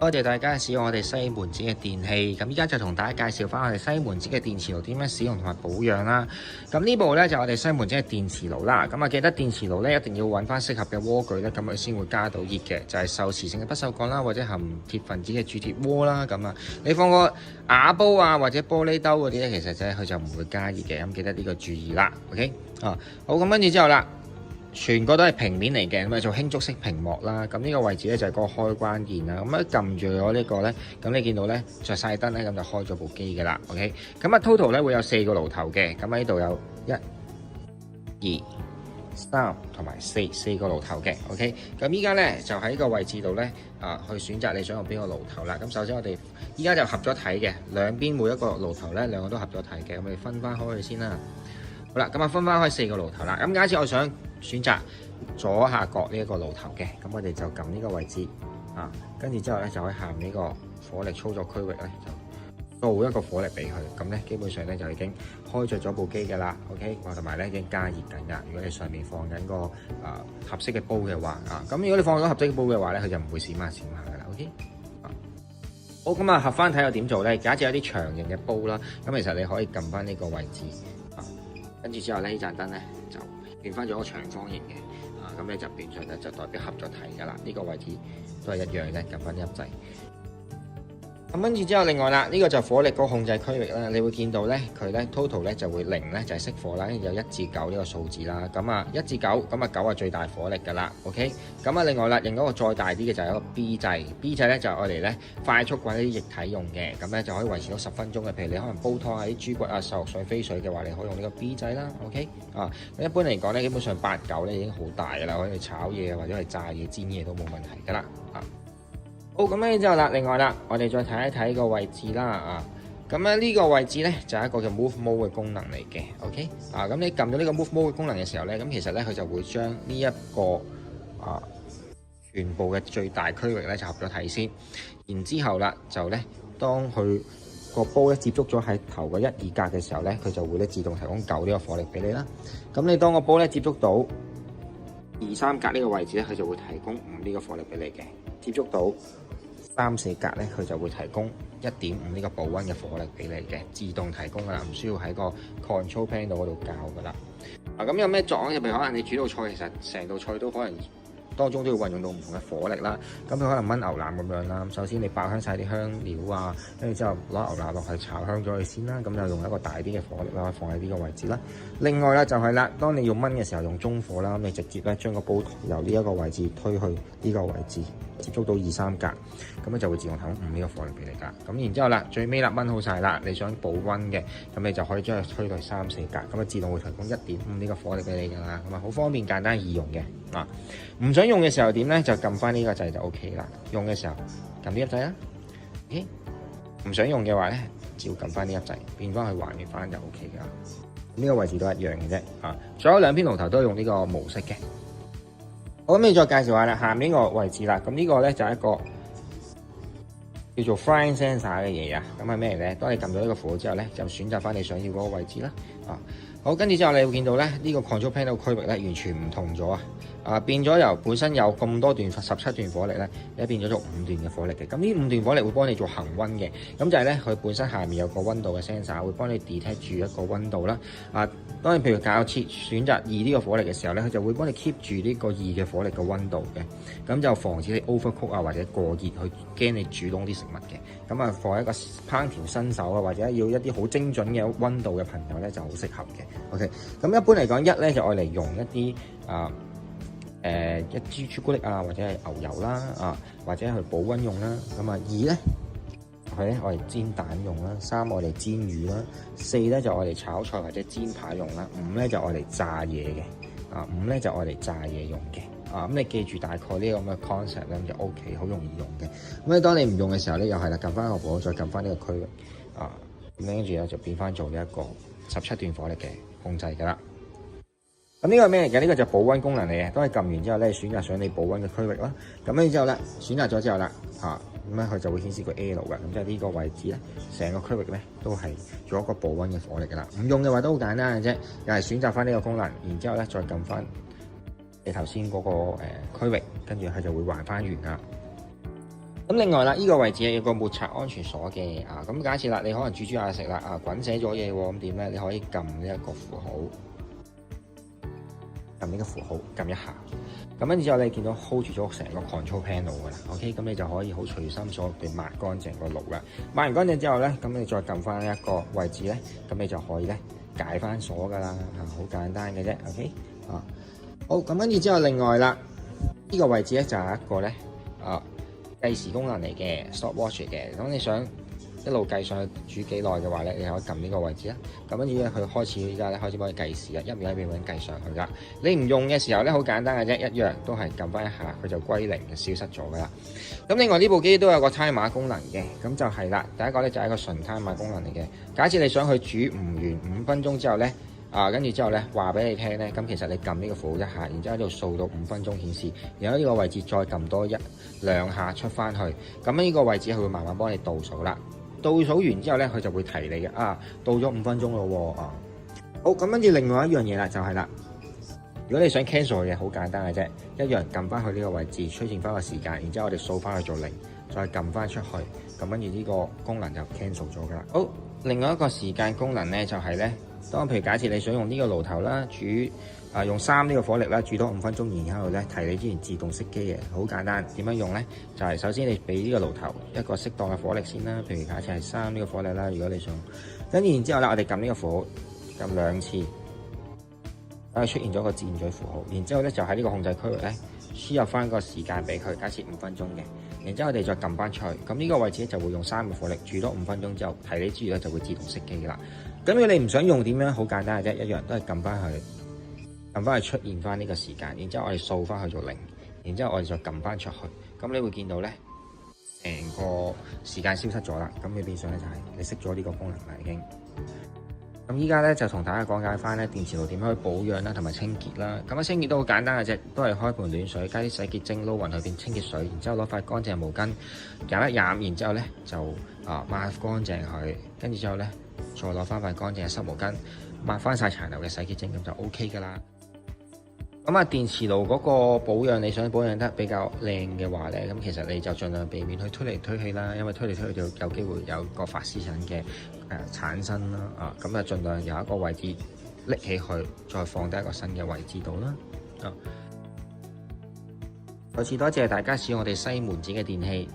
多謝大家使用我哋西門子嘅電器，咁依家就同大家介紹翻我哋西門子嘅電磁爐點樣使用同埋保養啦。咁呢部呢，就我哋西門子嘅電磁爐啦。咁啊記得電磁爐呢，一定要揾翻適合嘅鍋具呢，咁佢先會加到熱嘅，就係受磁性嘅不鏽鋼啦，或者含鐵分子嘅鑄鐵鍋啦。咁啊，你放個瓦煲啊或者玻璃兜嗰啲呢，其實啫佢就唔會加熱嘅，咁記得呢個注意啦。OK 啊，好，咁跟住之後啦。全個都係平面嚟嘅，咁啊做輕觸式屏幕啦。咁呢個位置咧就係嗰個開關鍵啦。咁一撳住咗呢個咧，咁你見到咧着晒燈咧，咁就開咗部機嘅啦。OK，咁啊 total 咧會有4個爐頭嘅。咁喺呢度有1、2、3同埋4個爐頭嘅。OK，咁依家咧就喺呢個位置度咧去選擇你想用邊個爐頭啦。咁首先我哋依家就合咗體嘅，兩邊每一個爐頭咧兩個都合咗體嘅。咁我哋分翻開佢先啦。好啦，咁啊分翻開4個爐頭啦。咁假設我想選擇左下角呢一個爐頭嘅，咁我哋就撳呢個位置跟住之後咧就喺下面呢個火力操作區域咧就導一個火力俾佢，咁咧基本上咧就已經開着咗部機嘅啦。OK， 同埋咧已經加熱緊㗎。如果你上面放緊個合適嘅煲嘅話咁如果你放咗合適嘅煲嘅話咧，佢就唔會閃下㗎啦。OK， 好，咁啊合翻睇又點做咧？假設有啲長形嘅煲啦，咁其實你可以撳翻呢個位置跟住之後咧呢盞燈咧就變翻咗個長方形嘅，咁咧就變相咧就代表合咗體噶啦。呢個位置都係一樣嘅，撳翻一掣。咁跟住之後，另外啦，呢個就火力嗰個控制區域啦。你會見到咧，佢咧 total 咧就會0咧就係熄火啦，有1至9呢個數字啦。咁啊1至9，咁啊9係最大火力噶啦。OK， 咁啊另外啦，另外一個再大啲嘅就係一個 B 掣，B 掣咧就係我哋咧快速滾啲液體用嘅，咁咧就可以維持到10分鐘嘅。譬如你可能煲湯啊、啲豬骨啊、瘦肉水飛水嘅話，你可以用呢個 B 掣啦。OK， 咁一般嚟講咧，基本上8、9咧已經好大噶啦，可以炒嘢或者係炸嘢、煎嘢都冇問題噶啦。好，咁咧之後啦，另外啦，我哋再睇一睇個位置啦咁咧呢個位置咧就係一個叫 Move Mode 嘅功能嚟嘅。OK，咁你撳到呢個 Move Mode 嘅功能嘅時候咧，咁其實咧佢就會將呢一個全部嘅最大區域咧就合咗體先，然之後啦就咧當佢個煲咧接觸咗喺頭個1、2格嘅時候咧，佢就會咧自動提供9呢個火力俾你啦。咁你當個煲咧接觸到2、3格呢個位置咧，佢就會提供5呢個火力俾你嘅。接觸到3、4格咧，佢就會提供1.5呢個保溫嘅火力俾你嘅，自動提供噶啦，唔需要喺個 control panel 嗰度校噶啦。咁有咩作用？譬如可能你煮道菜，其實成道菜都可能當中都要運用到唔同嘅火力啦。咁佢可能燜牛腩咁樣啦。首先你爆香晒啲香料啊，跟住之後攞牛腩落去炒香咗佢先啦。咁就用一個大啲嘅火力啦，放喺呢個位置啦。另外咧就係啦，當你要燜嘅時候用中火啦，咁你直接咧將個煲由呢一個位置推去呢個位置，接觸到2、3格，咁咧就會自動提供5呢個火力俾你噶。咁然之後啦，最尾啦燜好晒啦，你想保溫嘅，咁你就可以將佢推到3、4格，咁啊自動會提供1.5呢個火力俾你噶啦。咁啊好方便、簡單、易用嘅。唔想用嘅時候點咧？就撳翻呢個掣就 OK 啦。用嘅時候撳呢一掣啦。唔想用嘅話咧，只要撳翻呢一掣，變翻去還原翻就 OK 噶。呢個位置都一樣嘅啫。所有兩邊爐頭都用呢個模式嘅。好，咁你再介紹下啦，下面呢個位置啦。咁呢個咧就係一個叫做 Frying Sensor 嘅嘢啊。咁係咩嚟咧？當你撳到呢個火之後咧，就選擇翻你想要嗰個位置啦。好，跟住之後你會見到咧，呢個 Control Panel 區域咧完全唔同咗變咗由本身有咁多段17段火力咧，而家變咗做5段嘅火力嘅。咁呢5段火力會幫你做恆溫嘅，咁就係咧佢本身下面有個溫度嘅 sensor，會幫你 detect 住一個溫度啦。當你譬如選擇2呢個火力嘅時候咧，佢就會幫你 keep 住呢個2嘅火力嘅溫度嘅，咁就防止你 overcook 或者過熱，去驚你煮燶啲食物嘅。咁放一個烹調新手或者要一啲好精準嘅溫度嘅朋友咧就好適合嘅。OK， 咁一般嚟講1咧就愛嚟用一啲一支朱古力或者係牛油啦或者係保溫用啦。咁2咧佢咧我哋煎蛋用啦，3我哋煎魚啦，4咧就我哋炒菜或者煎排用啦，5咧就我哋炸嘢嘅，5咧就我哋炸嘢用嘅。咁你記住大概呢個咁嘅 concept 咧就 OK， 好容易用嘅。咁你當你唔用嘅時候咧，又係啦，撳翻個火，再撳翻呢個區域咁跟住咧就變翻做呢一個17段火力嘅控制噶啦。咁呢個係咩嚟嘅？呢個就保溫功能嚟嘅。當你撳完之後咧，選擇想你保溫嘅區域啦。咁跟住之後咧，選擇咗之後啦，咁咧佢就會顯示個 L 嘅。咁即係呢個位置咧，成個區域咧都係做一個保溫嘅火力噶啦。唔用嘅話都好簡單嘅啫，又係選擇翻呢個功能，然之後咧再撳翻你頭先嗰個區域，跟住佢就會還翻原啦。咁另外啦，呢個位置有個抹擦安全鎖嘅咁假設啦，你可能煮下食啦滾瀉咗嘢喎，咁點咧？你可以撳呢一個符號，撳呢個符號撳一下，咁跟住之後你見到 hold 住咗成個 control panel 㗎啦。OK， 咁你就可以好隨心所欲地抹乾淨個爐啦。抹完乾淨之後咧，咁你再撳翻一個位置咧，咁你就可以咧解翻鎖㗎啦，好簡單嘅啫。OK， 好，咁跟住之後另外啦，呢個位置咧就係一個咧計時功能嚟嘅 stopwatch 嘅。咁你想一路計上去煮幾耐嘅話咧，你可以撳呢個位置啦。咁跟住咧，佢開始依家咧開始幫你計時啦，一秒一秒咁計上去啦。你唔用嘅時候咧，好簡單嘅啫，一樣都係撳翻一下，佢就歸零嘅，消失咗噶啦。咁另外呢部機都有個 timer 功能嘅，咁就係啦。第一個咧就係一個純 timer 功能嚟嘅。假設你想去煮唔完5分鐘之後咧，跟住之後咧話俾你聽咧，咁其實你撳呢個符號一下，然之後喺度掃到5分鐘顯示，然後呢個位置再撳多1-2下出翻去，咁呢個位置佢會慢慢幫你倒數啦。倒數完之後咧，佢就會提你嘅到咗5分鐘咯喎好，咁跟住另外一樣嘢啦，就係啦，如果你想 cancel 嘅嘢，好簡單嘅啫，一樣撳翻去呢個位置，出現翻個時間，然之後我哋掃翻去做0，再撳翻出去，咁跟住呢個功能就 cancel 咗噶啦。好，另外一個時間功能咧，就係咧，當譬如假設你想用呢個爐頭啦，煮用3呢個火力啦，煮多5分鐘，然後咧提你之前自動熄機嘅，好簡單。點樣用咧？就係首先你俾呢個爐頭一個適當嘅火力先啦，譬如假設係3呢個火力啦，如果你想，跟住然之後咧，我哋撳呢個符號，撳2次，出現咗個箭嘴符號，然之後咧就喺呢個控制區域咧輸入翻個時間俾佢，假設5分鐘嘅，然之後我哋再撳翻出去，咁呢個位置就會用3個火力煮多5分鐘之後，提你之餘咧就會自動熄機噶啦。咁如果你唔想用點樣？好簡單嘅啫，一樣都係撳翻去。撳翻去出現翻呢個時間，然之後我哋掃翻去做0，然之後我哋再撳翻出去，咁你會見到咧，成個時間消失咗啦。咁你變相咧就係你熄咗呢個功能啦已經。咁依家咧就同大家講解翻咧電磁爐點樣去保養啦，同埋清潔啦。咁清潔都好簡單嘅啫，都係開盆暖水，加啲洗潔精撈勻去變清潔水，然之後攞塊乾淨毛巾飲一飲，然之後咧就抹乾淨佢，跟住之後咧再攞翻塊乾淨嘅濕毛巾抹翻晒殘留嘅洗潔精，咁就 OK 噶啦。咁電磁爐嗰個保養，你想保養得比較靚嘅話咧，咁其實你就盡量避免去推嚟推去啦，因為推嚟推去就有機會有個發絲塵嘅產生啦。咁盡量有一個位置拎起佢，再放低一個新嘅位置度啦。再次多謝大家使用我哋西門子嘅電器。